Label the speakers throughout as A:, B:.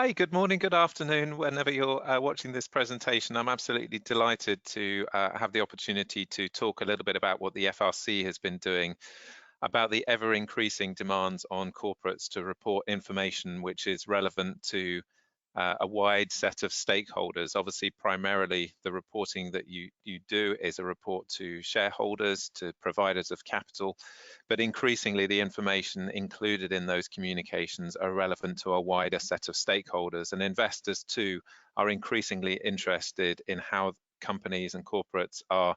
A: Hi, good morning, good afternoon, whenever you're watching this presentation. I'm absolutely delighted to have the opportunity to talk a little bit about what the FRC has been doing about the ever increasing demands on corporates to report information which is relevant to a wide set of stakeholders. Obviously, primarily the reporting that you do is a report to shareholders, to providers of capital, but increasingly the information included in those communications are relevant to a wider set of stakeholders, and investors too are increasingly interested in how companies and corporates are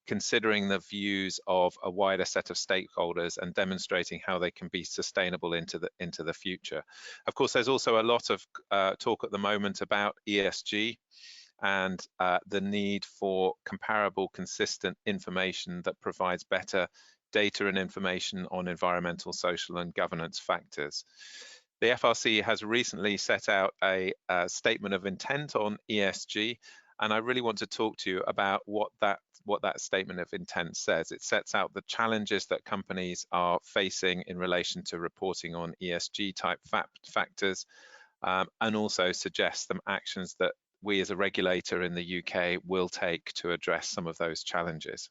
A: considering the views of a wider set of stakeholders and demonstrating how they can be sustainable into the future. Of course, there's also a lot of talk at the moment about ESG and the need for comparable, consistent information that provides better data and information on environmental, social, and governance factors. The FRC has recently set out a statement of intent on ESG, and I really want to talk to you about what that statement of intent says. It sets out the challenges that companies are facing in relation to reporting on ESG type factors, and also suggests some actions that we as a regulator in the UK will take to address some of those challenges.